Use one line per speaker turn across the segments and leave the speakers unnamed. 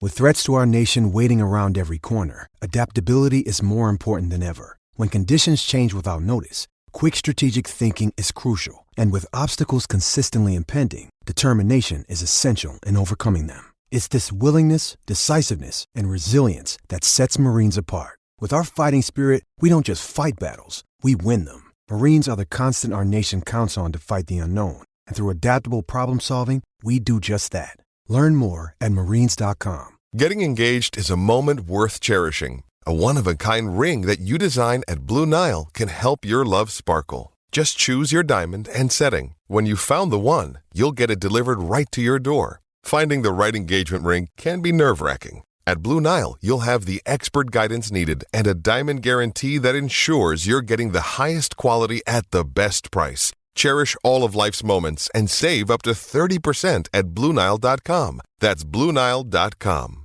With threats to our nation waiting around every corner, adaptability is more important than ever. When conditions change without notice, quick strategic thinking is crucial. And with obstacles consistently impending, determination is essential in overcoming them. It's this willingness, decisiveness, and resilience that sets Marines apart. With our fighting spirit, we don't just fight battles, we win them. Marines are the constant our nation counts on to fight the unknown. And through adaptable problem solving, we do just that. Learn more at marines.com.
Getting engaged is a moment worth cherishing. A one-of-a-kind ring that you design at Blue Nile can help your love sparkle. Just choose your diamond and setting. When you've found the one, you'll get it delivered right to your door. Finding the right engagement ring can be nerve-wracking. At Blue Nile, you'll have the expert guidance needed and a diamond guarantee that ensures you're getting the highest quality at the best price. Cherish all of life's moments and save up to 30% at BlueNile.com. That's BlueNile.com.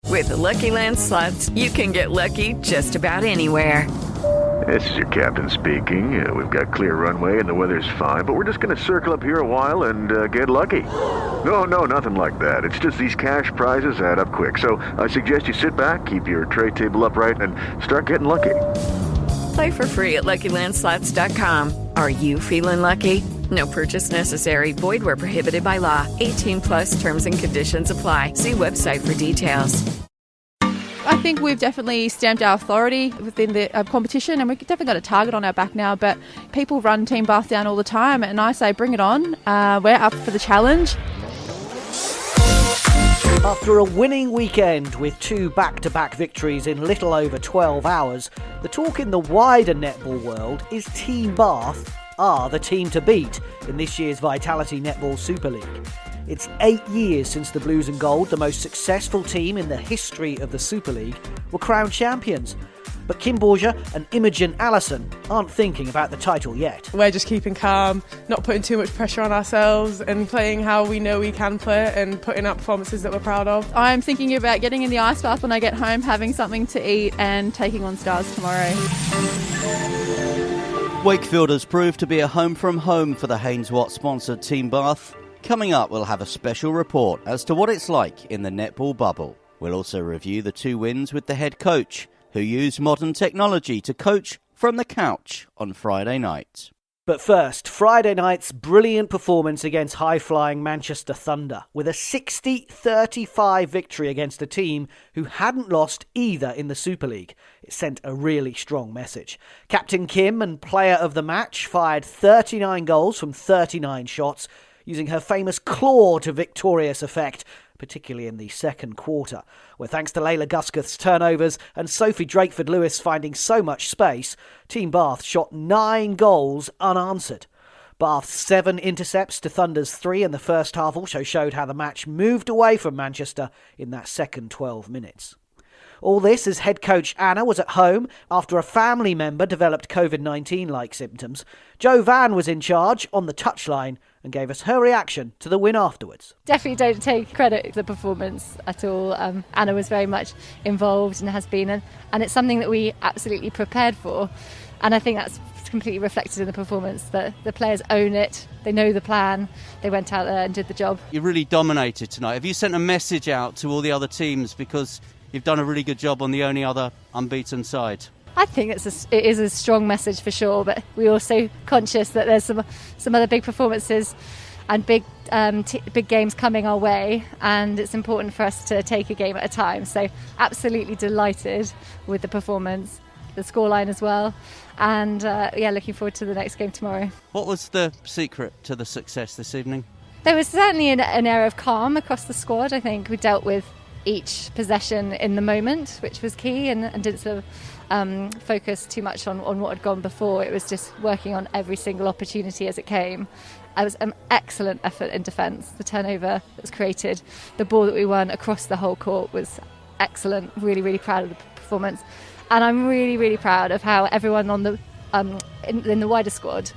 With the Lucky Land Slots, you can get lucky just about anywhere.
This is your captain speaking. We've got clear runway and the weather's fine, but we're just going to circle up here a while and get lucky. No, nothing like that. It's just these cash prizes add up quick. So I suggest you sit back, keep your tray table upright, and start getting lucky.
Play for free at LuckyLandSlots.com. Are you feeling lucky? No purchase necessary. Void where prohibited by law. 18 plus terms and conditions apply. See website for details.
I think we've definitely stamped our authority within the competition, and we've definitely got a target on our back now, but people run Team Bath down all the time, and I say bring it on. We're up for the challenge.
After a winning weekend with 2 back-to-back victories in little over 12 hours, the talk in the wider netball world is Team Bath are the team to beat in this year's Vitality Netball Superleague. It's 8 years since the Blues and Gold, the most successful team in the history of the Super League, were crowned champions. But Kim Borgia and Imogen Allison aren't thinking about the title yet.
We're just keeping calm, not putting too much pressure on ourselves and playing how we know we can play and putting out performances that we're proud of.
I'm thinking about getting in the ice bath when I get home, having something to eat and taking on Stars tomorrow.
Wakefield has proved to be a home from home for the Haynes Watt-sponsored Team Bath. Coming up, we'll have a special report as to what it's like in the netball bubble. We'll also review the 2 wins with the head coach, who used modern technology to coach from the couch on Friday night.
But first, Friday night's brilliant performance against high-flying Manchester Thunder, with a 60-35 victory against a team who hadn't lost either in the Super League. It sent a really strong message. Captain Kim and player of the match fired 39 goals from 39 shots, using her famous claw to victorious effect, particularly in the second quarter, where thanks to Layla Gusketh's turnovers and Sophie Drakeford-Lewis finding so much space, Team Bath shot 9 goals unanswered. Bath's 7 intercepts to Thunder's 3 in the first half also showed how the match moved away from Manchester in that second 12 minutes. All this as head coach Anna was at home after a family member developed COVID-19-like symptoms. Jo Van was in charge on the touchline and gave us her reaction to the win afterwards.
Definitely don't take credit for the performance at all. Anna was very much involved and has been, and it's something that we absolutely prepared for. And I think that's completely reflected in the performance, that the players own it, they know the plan, they went out there and did the job.
You really dominated tonight. Have you sent a message out to all the other teams because you've done a really good job on the only other unbeaten side?
I think it is a strong message for sure, but we're also conscious that there's some other big performances and big games coming our way, and it's important for us to take a game at a time. So absolutely delighted with the performance, the scoreline as well, and looking forward to the next game tomorrow.
What was the secret to the success this evening?
There was certainly an air of calm across the squad. I think we dealt with each possession in the moment, which was key, and didn't sort of focus too much on what had gone before. It was just working on every single opportunity as it came. It was an excellent effort in defence. The turnover that was created, the ball that we won across the whole court was excellent. Really, really proud of the performance, and I'm really, really proud of how everyone on the in the wider squad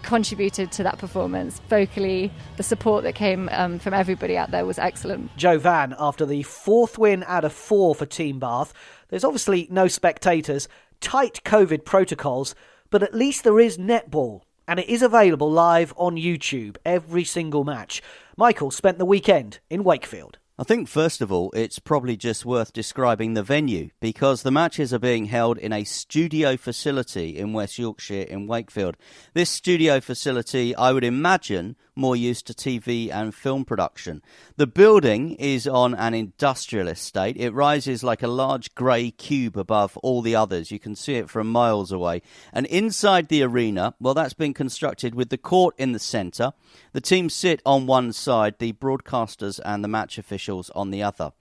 contributed to that performance. Vocally, the support that came from everybody out there was excellent.
Jo Van, after the 4th win out of 4 for Team Bath. There's obviously no spectators, tight COVID protocols, but at least there is netball, and it is available live on YouTube, every single match. Michael spent the weekend in Wakefield.
I think, first of all, it's probably just worth describing the venue, because the matches are being held in a studio facility in West Yorkshire in Wakefield. This studio facility, I would imagine, more used to TV and film production. The building is on an industrial estate. It rises like a large grey cube above all the others. You can see it from miles away. And inside the arena, well, that's been constructed with the court in the centre. The teams sit on one side, the broadcasters and the match officials on the other.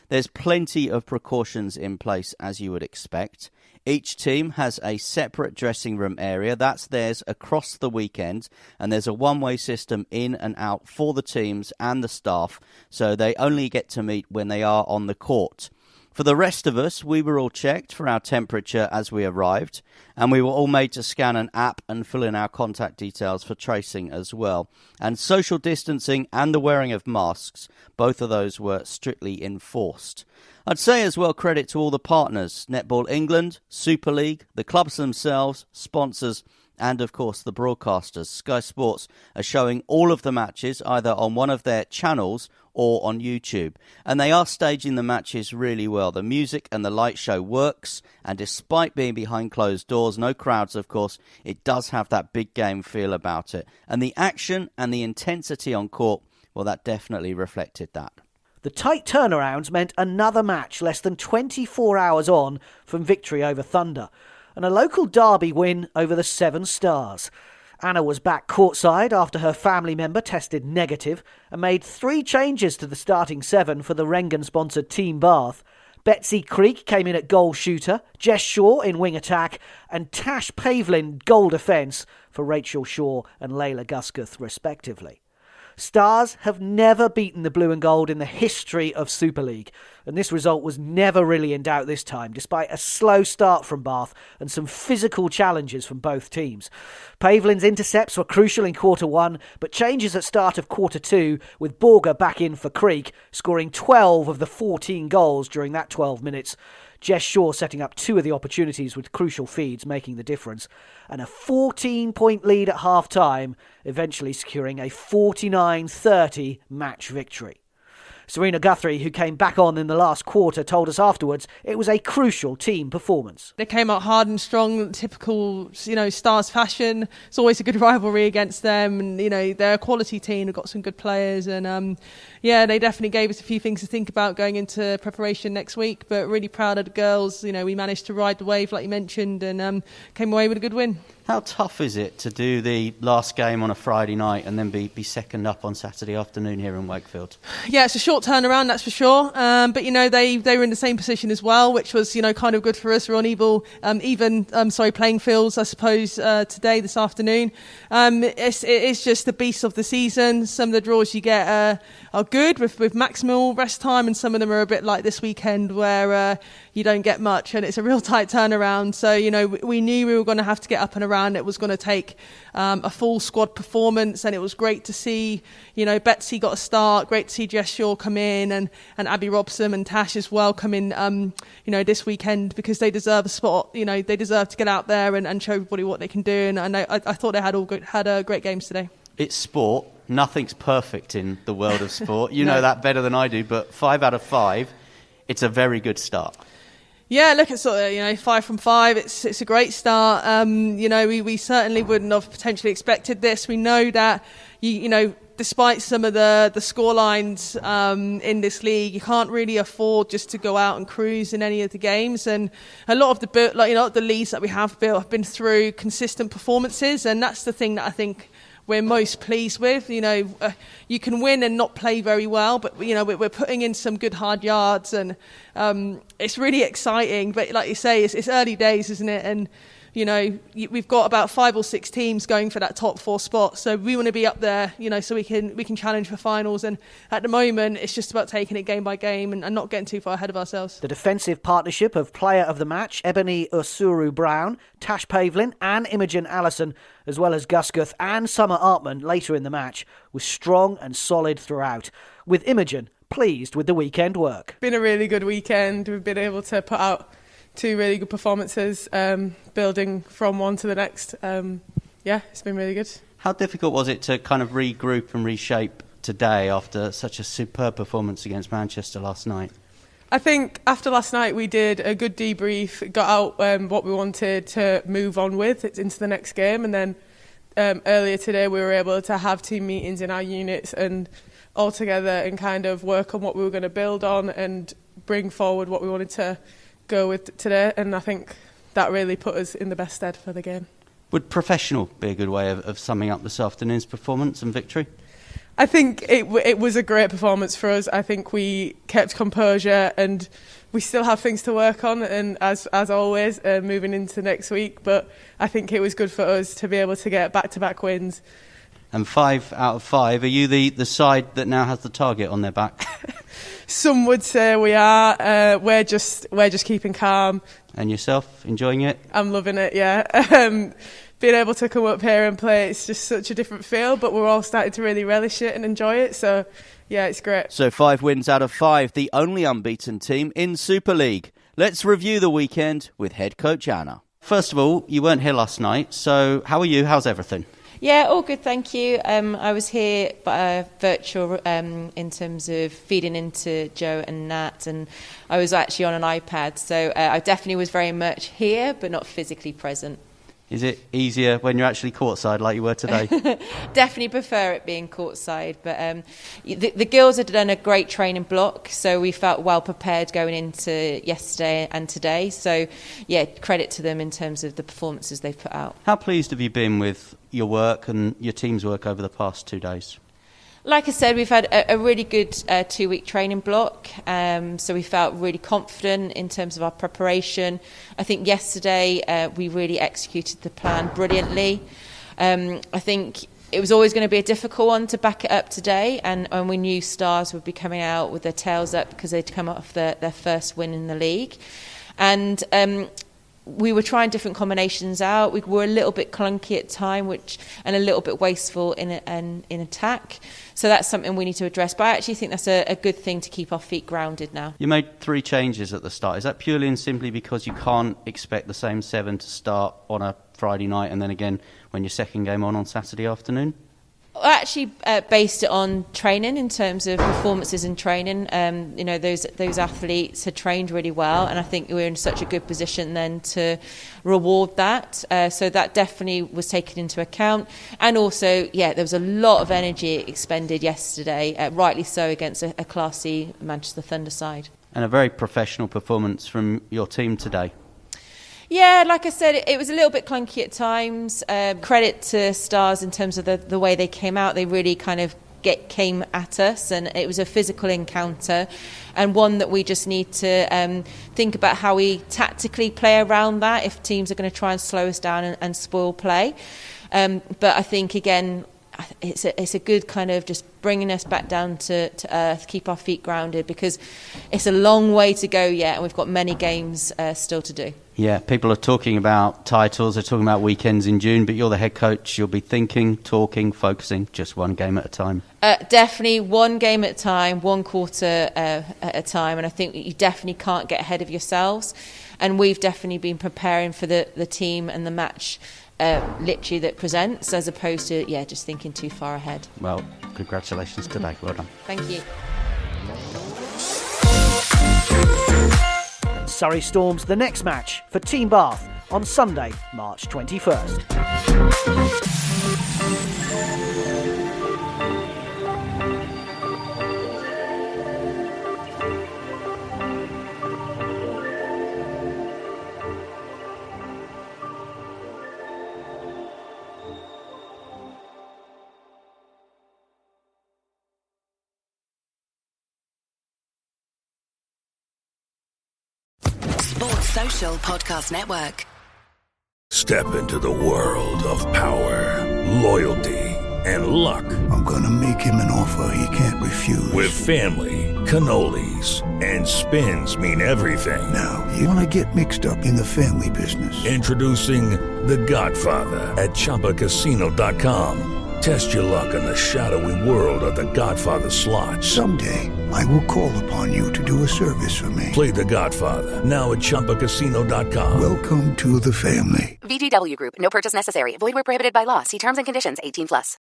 There's plenty of precautions in place, as you would expect. Each team has a separate dressing room area. That's theirs across the weekend. And there's a one-way system in and out for the teams and the staff, so they only get to meet when they are on the court. For the rest of us, we were all checked for our temperature as we arrived, and we were all made to scan an app and fill in our contact details for tracing as well. And social distancing and the wearing of masks, both of those were strictly enforced. I'd say as well credit to all the partners, Netball England, Superleague, the clubs themselves, sponsors, and of course the broadcasters. Sky Sports are showing all of the matches either on one of their channels or on YouTube. And they are staging the matches really well. The music and the light show works, and despite being behind closed doors, no crowds of course, it does have that big game feel about it. And the action and the intensity on court, well, that definitely reflected that.
The tight turnarounds meant another match less than 24 hours on from victory over Thunder, and a local derby win over the Severn Stars. Anna was back courtside after her family member tested negative and made 3 changes to the starting 7 for the Rengan-sponsored Team Bath. Betsy Creek came in at goal shooter, Jess Shaw in wing attack, and Tash Pavlin goal defence for Rachel Shaw and Layla Guskuth respectively. Stars have never beaten the blue and gold in the history of Super League, and this result was never really in doubt this time, despite a slow start from Bath and some physical challenges from both teams. Pavlin's intercepts were crucial in quarter 1, but changes at start of quarter 2, with Borger back in for Creek, scoring 12 of the 14 goals during that 12 minutes. Jess Shaw setting up 2 of the opportunities with crucial feeds making the difference, and a 14-point lead at half-time, eventually securing a 49-30 match victory. Serena Guthrie, who came back on in the last quarter, told us afterwards it was a crucial team performance.
They came out hard and strong, typical, Stars fashion. It's always a good rivalry against them, and they're a quality team. They've got some good players, and they definitely gave us a few things to think about going into preparation next week. But really proud of the girls. We managed to ride the wave, like you mentioned, and came away with a good win.
How tough is it to do the last game on a Friday night and then be second up on Saturday afternoon here in Wakefield?
Yeah, it's a short turnaround, that's for sure. But they were in the same position as well, which was kind of good for us. We're on even playing fields, I suppose, this afternoon. It is just the beast of the season. Some of the draws you get are good with maximal rest time, and some of them are a bit like this weekend where you don't get much, and it's a real tight turnaround. So we knew we were going to have to get up and around. It was going to take a full squad performance, and it was great to see Betsy got a start, great to see Jess Shaw come in, and Abby Robson and Tash as well come in this weekend, because they deserve a spot. They deserve to get out there and show everybody what they can do, and I thought they had great games today.
It's sport. Nothing's perfect in the world of sport. You know that better than I do, but 5 out of 5, it's a very good start.
Yeah, look, it's 5 from 5. It's a great start. We certainly wouldn't have potentially expected this. We know that despite some of the score lines in this league, you can't really afford just to go out and cruise in any of the games. And a lot of the leagues that we have built have been through consistent performances, and that's the thing that I think we're most pleased with. You can win and not play very well, but we're putting in some good hard yards, and it's really exciting. But like you say, it's early days, isn't it? And we've got about 5 or 6 teams going for that top 4 spot, so we want to be up there, so we can challenge for finals. And at the moment, it's just about taking it game by game and not getting too far ahead of ourselves.
The defensive partnership of player of the match, Ebony Usuru-Brown, Tash Pavlin and Imogen Allison, as well as Guskuth and Summer Artman later in the match, was strong and solid throughout, with Imogen pleased with the weekend work.
Been a really good weekend. We've been able to put out 2 really good performances, building from one to the next. It's been really good.
How difficult was it to kind of regroup and reshape today after such a superb performance against Manchester last night?
I think after last night we did a good debrief, got out what we wanted to move on with into the next game, and then earlier today we were able to have team meetings in our units and all together and kind of work on what we were going to build on and bring forward what we wanted to go with today, and I think that really put us in the best stead for the game.
Would professional be a good way of summing up this afternoon's performance and victory?
I think it was a great performance for us. I think we kept composure, and we still have things to work on, and as always, moving into next week. But I think it was good for us to be able to get back-to-back wins.
And 5 out of 5, are you the side that now has the target on their back?
Some would say we are. We're just keeping calm.
And yourself, enjoying it?
I'm loving it, yeah. Being able to come up here and play, it's just such a different feel, but we're all starting to really relish it and enjoy it, so yeah, it's great.
So 5 wins out of 5, the only unbeaten team in Super League. Let's review the weekend with Head Coach Anna. First of all, you weren't here last night, so how are you? How's everything?
Yeah, all good, thank you. I was here virtual in terms of feeding into Joe and Nat, and I was actually on an iPad, so I definitely was very much here, but not physically present.
Is it easier when you're actually courtside like you were today?
Definitely prefer it being courtside, but the girls had done a great training block, so we felt well prepared going into yesterday and today. So, yeah, credit to them in terms of the performances they've put out.
How pleased have you been with your work and your team's work over the past 2 days?
Like I said, we've had a really good 2-week training block, so we felt really confident in terms of our preparation. I think yesterday we really executed the plan brilliantly. I think it was always going to be a difficult one to back it up today, and we knew Stars would be coming out with their tails up because they'd come off their first win in the league. And we were trying different combinations out. We were a little bit clunky at time, and a little bit wasteful in attack. So that's something we need to address. But I actually think that's a good thing to keep our feet grounded now.
You made 3 changes at the start. Is that purely and simply because you can't expect the same 7 to start on a Friday night and then again when your second game on Saturday afternoon?
I actually based it on training in terms of performances in training. Those athletes had trained really well, and I think we were in such a good position then to reward that. So that definitely was taken into account. And also, yeah, there was a lot of energy expended yesterday, rightly so, against a classy Manchester Thunder side.
And a very professional performance from your team today.
Yeah, like I said, it was a little bit clunky at times. Credit to Stars in terms of the way they came out. They really kind of came at us, and it was a physical encounter, and one that we just need to think about how we tactically play around that if teams are going to try and slow us down and spoil play. But I think, again, it's a good kind of just bringing us back down to earth, keep our feet grounded, because it's a long way to go yet, and we've got many games still to do.
Yeah, people are talking about titles, they're talking about weekends in June, but you're the head coach. You'll be thinking, talking, focusing, just one game at a time.
Definitely one game at a time, one quarter at a time, and I think you definitely can't get ahead of yourselves. And we've definitely been preparing for the team and the match literally that presents, as opposed to just thinking too far ahead.
Well, congratulations today. Well done.
Thank you.
Surrey Storm's the next match for Team Bath on Sunday, March 21st.
Social Podcast Network.
Step into the world of power, loyalty, and luck.
I'm gonna make him an offer he can't refuse.
With family, cannolis, and spins mean everything.
Now, you wanna get mixed up in the family business.
Introducing The Godfather at ChumbaCasino.com. Test your luck in the shadowy world of The Godfather slot.
Someday, I will call upon you to do a service for me.
Play The Godfather, now at ChumbaCasino.com.
Welcome to the family.
VGW Group. No purchase necessary. Void where prohibited by law. See terms and conditions. 18+.